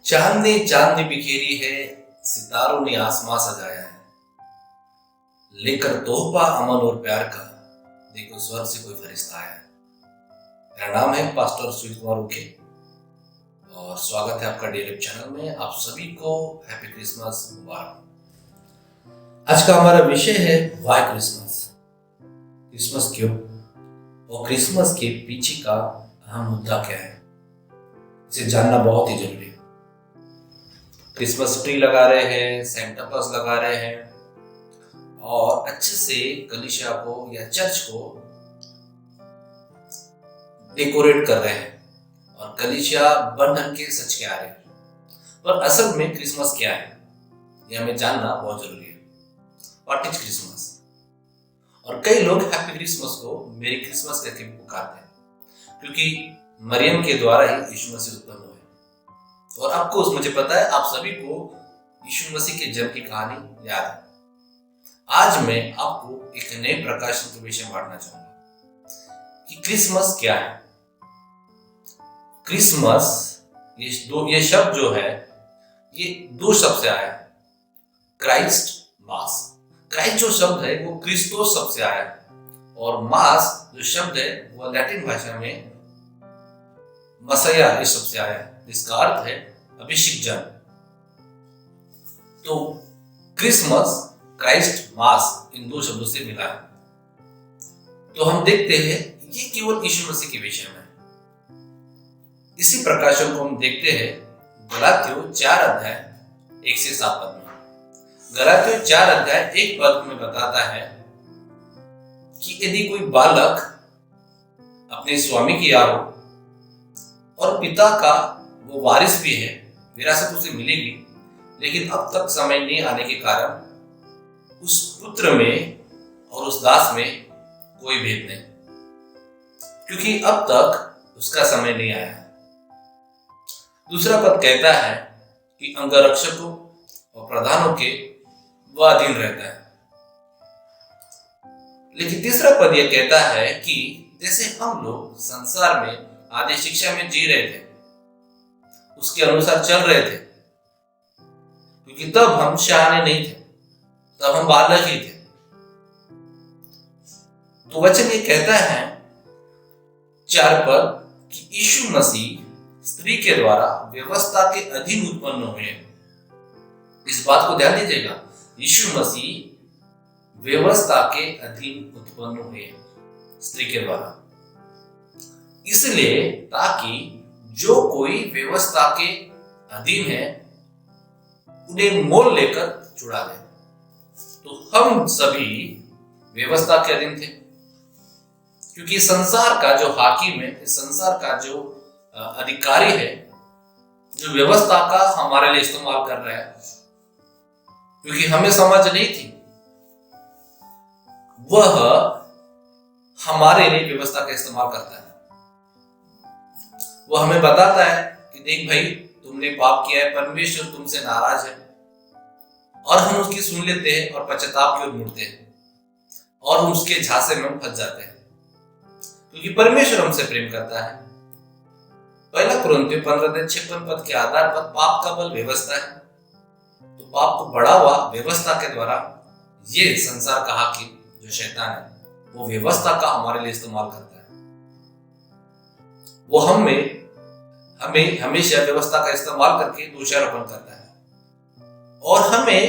चांदनी चांदनी बिखेरी है, सितारों ने आसमां सजाया है, लेकर तोहफा अमन और प्यार का, देखो स्वर्ग से कोई फरिश्ता आया है। मेरा नाम है पास्टर सुजीत कुमार उके और स्वागत है आपका डेली चैनल में। आप सभी को हैप्पी क्रिसमस मुबारक। आज का हमारा विषय है व्हाई क्रिसमस। क्रिसमस क्यों और क्रिसमस के पीछे का अहम मुद्दा क्या है, इसे जानना बहुत ही जरूरी है। क्रिसमस ट्री लगा रहे हैं, सेंटा क्लॉज लगा रहे हैं और अच्छे से कलीसिया को या चर्च को डेकोरेट कर रहे हैं और कलीसिया बन ढंग के सच के आ रहे हैं। पर असल में क्रिसमस क्या है ये हमें जानना बहुत जरूरी है। What is Christmas? और कई लोग हैप्पी क्रिसमस को मेरी क्रिसमस करके पुकारते हैं, क्योंकि मरियम के द्वारा ही यीशु मसीह उत्पन्न हुए। और आपको मुझे पता है आप सभी को यीशु मसीह के जन्म की कहानी याद है। आज मैं आपको एक नए प्रकाशन के विषय में बांटना चाहूंगा कि क्रिसमस क्या है। क्रिसमस ये शब्द जो है ये दो शब्द से आया है, क्राइस्ट मास। क्राइस्ट जो शब्द है वो क्रिस्तोस शब्द से आया है और मास जो शब्द है वो लैटिन भाषा में मसीहा इस शब्द से आया है, जिसका अर्थ है अभिषिक्त जन। तो क्रिसमस क्राइस्ट मास इन दो शब्दों से मिला है। तो हम देखते हैं ये केवल यीशु मसीह के विषय में। इसी प्रकाशन को हम देखते हैं गलातियों 4 अध्याय 1 से 7 पद में। गलातियों 4 अध्याय 1 पद में बताता है कि यदि कोई बालक अपने स्वामी की या हो और पिता का वो वारिस भी है, विरासत उसे मिलेगी, लेकिन अब तक समय नहीं आने के कारण उस पुत्र में और उस दास में कोई भेद नहीं, क्योंकि अब तक उसका समय नहीं आया। दूसरा पद कहता है कि अंगरक्षकों और प्रधानों के वह अधीन रहता है। लेकिन तीसरा पद यह कहता है कि जैसे हम लोग संसार में आदि शिक्षा में जी रहे थे, उसके अनुसार चल रहे थे, क्योंकि तब हम शहाने नहीं थे, तब हम बालक ही थे। तो वचन ये कहता है 4 पद कि यीशु मसीह स्त्री के द्वारा व्यवस्था के अधीन उत्पन्न हुए। इस बात को ध्यान दीजिएगा, यीशु मसीह व्यवस्था के अधीन उत्पन्न हुए स्त्री के द्वारा, इसलिए ताकि जो कोई व्यवस्था के अधीन है उन्हें मोल लेकर छुड़ा दे। तो हम सभी व्यवस्था के अधीन थे, क्योंकि संसार का जो हाकिम है, संसार का जो अधिकारी है, जो व्यवस्था का हमारे लिए इस्तेमाल कर रहा है, क्योंकि हमें समझ नहीं थी, वह हमारे लिए व्यवस्था का इस्तेमाल करता है। वो हमें बताता है कि देख भाई, तुमने पाप किया है, परमेश्वर तुमसे नाराज है, और हम उसकी सुन लेते हैं और पश्चाताप की ओर मुड़ते हैं और उसके झांसे में हम फंस जाते हैं, क्योंकि परमेश्वर हमसे प्रेम करता है। पहला कुरिन्थियों 15:56 पद के आधार पर पाप का बल व्यवस्था है। तो पाप को बढ़ावा व्यवस्था के द्वारा ये संसार का हाकिम जो शैतान है, वो व्यवस्था का हमारे लिए इस्तेमाल करता है। वो हमें हमेशा व्यवस्था का इस्तेमाल करके दोषारोपण करता है। और हमें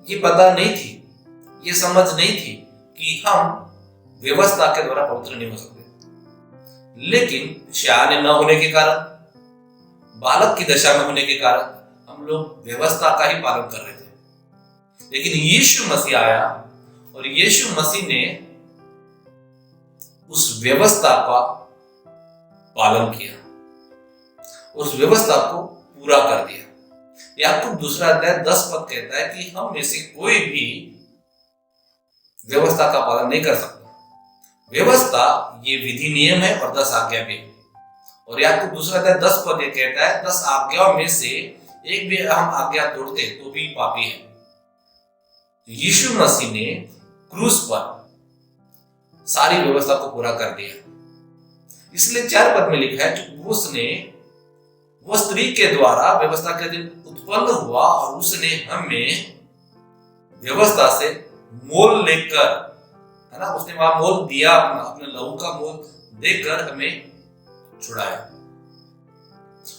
ये पता नहीं थी, ये समझ नहीं थी कि हम व्यवस्था के द्वारा पवित्र नहीं हो सकते। लेकिन शहाने न होने के कारण, बालक की दशा में होने के कारण हम लोग व्यवस्था का ही पालन कर रहे थे। लेकिन यीशु मसीह आया और यीशु मसीह ने उस व्यवस्था का पालन किया, उस व्यवस्था को पूरा कर दिया। याकूब 2 अध्याय 10 पद कहता है कि हम में से कोई भी व्यवस्था का पालन नहीं कर सकता। व्यवस्था ये विधि नियम है और 10 आज्ञा भी है। और याकूब 2 अध्याय 10 पद ये कहता है 10 आज्ञाओं में से एक भी हम आज्ञा तोड़ते तो भी पापी है। यीशु मसीह ने क्रूस पर सारी व्यवस्था को पूरा कर दिया। इसलिए 4 पद में लिखा है कि वो स्त्री के द्वारा व्यवस्था के अधीन उत्पन्न हुआ और उसने हमें व्यवस्था से मोल लेकर, है ना, उसने वहां मोल दिया, अपने लहू का मोल देकर हमें छुड़ाया।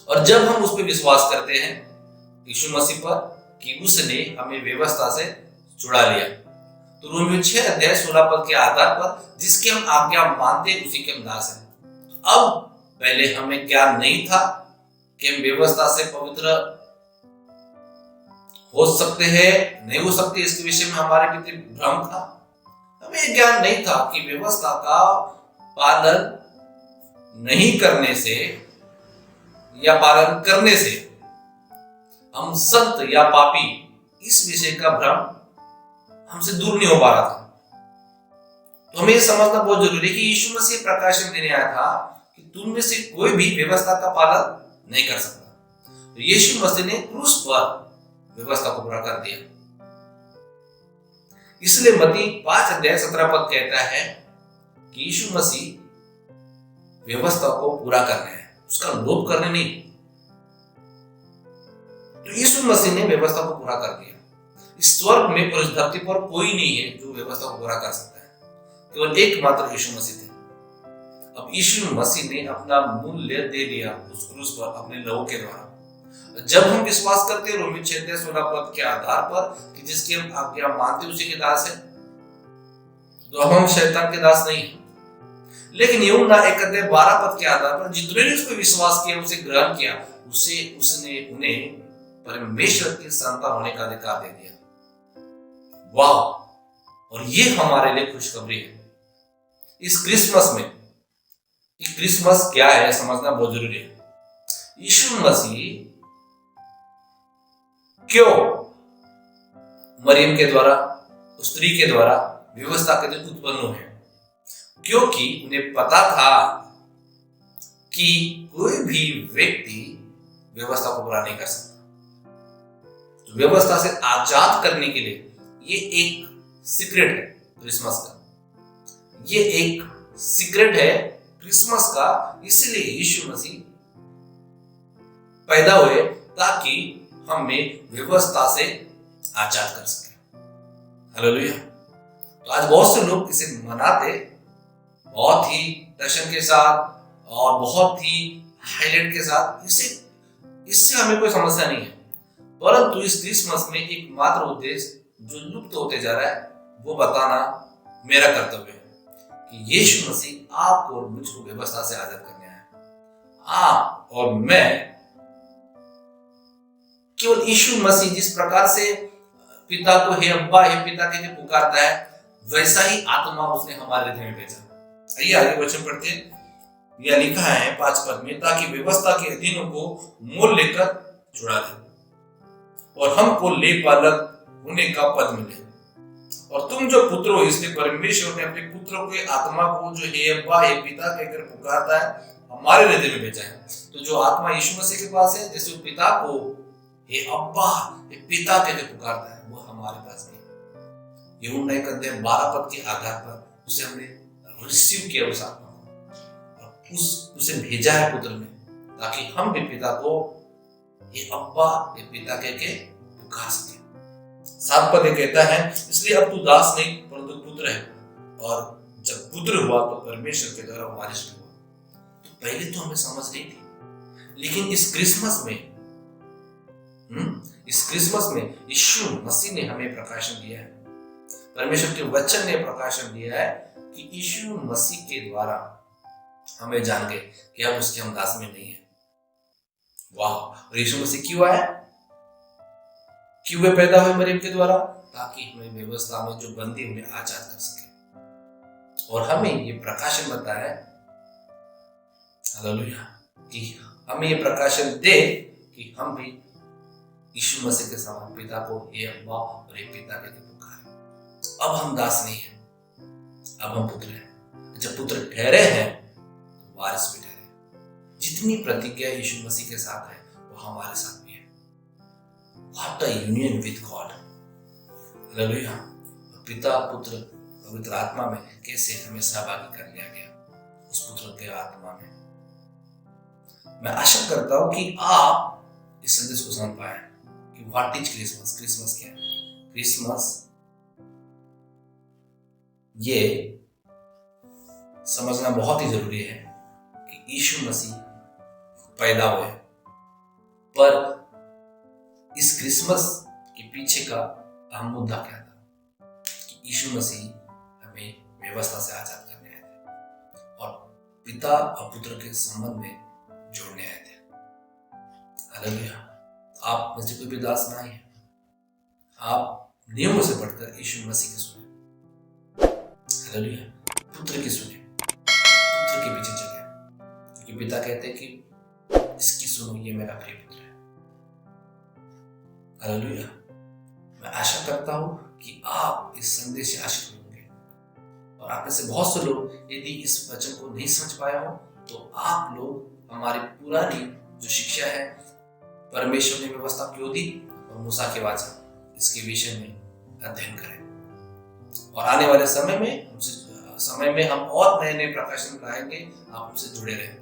और जब हम उस पर विश्वास करते हैं यीशु मसीह पर कि उसने हमें व्यवस्था से छुड़ा लिया, तो रोमियो 6:16 के आधार पर जिसके हम आज्ञा मानते उसी के हम दास हैं। अब पहले हमें ज्ञान नहीं था कि हम व्यवस्था से पवित्र हो सकते हैं, नहीं हो सकते, इसके विषय में हमारे भीतर भ्रम था। हमें ज्ञान नहीं था कि व्यवस्था का पालन नहीं करने से या पालन करने से हम संत या पापी, इस विषय का भ्रम हमसे दूर नहीं हो पा रहा था। तो हमें यह समझना बहुत जरूरी है कि यीशु मसीह प्रकाशन देने आया था कि तुम में से कोई भी व्यवस्था का पालन नहीं कर सकता। तो यीशु मसीह ने क्रूस पर व्यवस्था को पूरा कर दिया। इसलिए मत्ती 5:17 कहता है कि यीशु मसीह व्यवस्था को पूरा करना है, उसका लोप करने नहीं। तो यीशु मसीह ने व्यवस्था को पूरा कर दिया। इस स्वर्ग में और इस धरती पर कोई नहीं है जो व्यवस्था को पूरा कर सकता है, केवल एकमात्र यीशु मसीह थे। अब यीशु मसीह ने अपना मूल्य दे दिया उस क्रूस पर अपने लहू के द्वारा। जब हम विश्वास करते हैं रोमियो 6:16 के आधार पर कि जिसकी हम आज्ञा मानते उसी के दास है, तो हम शैतान के दास नहीं है। लेकिन यूहन्ना 1:12 के आधार पर जितने ने उस पर विश्वास किया, उसे ग्रहण किया, उसने उन्हें परमेश्वर की संतान होने का अधिकार दे दिया। वाह! और ये हमारे लिए खुशखबरी है। इस क्रिसमस में, क्रिसमस क्या है समझना बहुत जरूरी है। यीशु मसीह क्यों मरियम के द्वारा, उस स्त्री के द्वारा व्यवस्था के दिन उत्पन्न हुए? क्योंकि उन्हें पता था कि कोई भी व्यक्ति व्यवस्था को पूरा नहीं कर सकता। तो व्यवस्था से आजाद करने के लिए ये एक सीक्रेट है क्रिसमस का, ये एक सीक्रेट है क्रिसमस का। इसलिए यीशु मसीह पैदा हुए ताकि हमें व्यवस्था से आजाद कर सके। हालेलुया। तो आज बहुत से लोग इसे मनाते बहुत ही जश्न के साथ और बहुत ही हाईलाइट के साथ। इससे हमें कोई समस्या नहीं है, परंतु इस क्रिसमस में एक मात्र उद्देश्य जो लुप्त होते जा रहा है वो बताना मेरा कर्तव्य है कि यीशु मसीह आपको और मुझको व्यवस्था से आजाद करने आया। आप और मैं केवल यीशु मसीह जिस प्रकार से पिता को हे अब्बा हे पिता के पुकारता है, वैसा ही आत्मा उसने हमारे हृदय में भेजा। आइए आगे वचन पढ़ते हैं। यह लिखा है 5 पद में, ताकि व्यवस्था के अधीनों को मोल लेकर छुड़ा दे और हमको ले पालक होने का पद मिले। और तुम जो पुत्र हो, इसलिए परमेश्वर ने अपने पुत्र के आत्मा को जो हे अब्बा हे पिता कहकर पुकारता है हमारे हृदय में भेजा है। तो जो आत्मा यीशु मसीह के पास है, जैसे वो पिता को हे अब्बा हे पिता कहकर पुकारता है, वो हमारे पास नहीं। यूहन्ना 1:12 के आधार पर उसे हमने रिसीव किया उस आत्मा को और उसे भेजा है पुत्र में, ताकि हम भी पिता को हे अब्बा हे पिता कहके पुकार सके। 7 पद कहता है, इसलिए अब तू दास नहीं परंतु पुत्र है, और जब पुत्र हुआ तो परमेश्वर के द्वारा वारिस हुआ। तो पहले तो हमें समझ नहीं थी, लेकिन इस क्रिसमस में यीशु मसीह ने हमें प्रकाशन दिया है। परमेश्वर के वचन ने प्रकाशन दिया है कि यीशु मसीह के द्वारा हमें जान गए कि अब उसके हम दास में नहीं है। वाह! और यीशु मसीह क्यों आया? क्यों वे पैदा हुए मरियम के द्वारा? ताकि हमें व्यवस्था में जो बंदी उन्हें आजाद कर सके। और हमें ये प्रकाशन बताया, हालेलुया, कि हमें ये प्रकाशन दे कि हम भी यीशु मसीह के समान पिता को हे अब्बा और हे पिता कहकर पुकारें। अब हम दास नहीं हैं, अब हम पुत्र हैं। जब पुत्र ठहरे हैं तो वारिस भी ठहरे। जितनी प्रतिज्ञा यीशु मसीह के साथ है वो हमारे साथ भी है। What a union with God. Hallelujah. पिता पुत्र पवित्र आत्मा में कैसे हमें सहभागी कर लिया गया उस पुत्र के आत्मा में। मैं आशा करता हूं कि आप इस संदेश को समझ पाए कि व्हाट इज क्रिसमस, क्रिसमस क्या है। क्रिसमस ये समझना बहुत ही जरूरी है कि यीशु मसीह पैदा हुए, पर इस क्रिसमस के पीछे का अहम मुद्दा क्या था कि यीशु मसीह हमें व्यवस्था से आजाद करने आए थे और पिता और पुत्र के संबंध में जोड़ने आए थे। हालेलुया। आप में से कोई भी दास नहीं है, आप नियमों से बढ़कर यीशु मसीह के सुने। हालेलुया। पुत्र की सुने, पुत्र के पीछे चले, क्योंकि पिता कहते हैं कि इसकी सुनो, ये मेरा प्रिय पुत्र है। हालेलुया। मैं आशा करता हूं कि आप इस संदेश से आशीष होंगे, और आप में से बहुत से लोग यदि इस वचन को नहीं समझ पाए हो तो आप लोग हमारी पुरानी जो शिक्षा है, परमेश्वर ने व्यवस्था क्यों दी और मूसा के वचन, इसके विषय में अध्ययन करें। और आने वाले समय में हम और नए नए प्रकाशन लाएंगे। आप हमसे जुड़े रहें।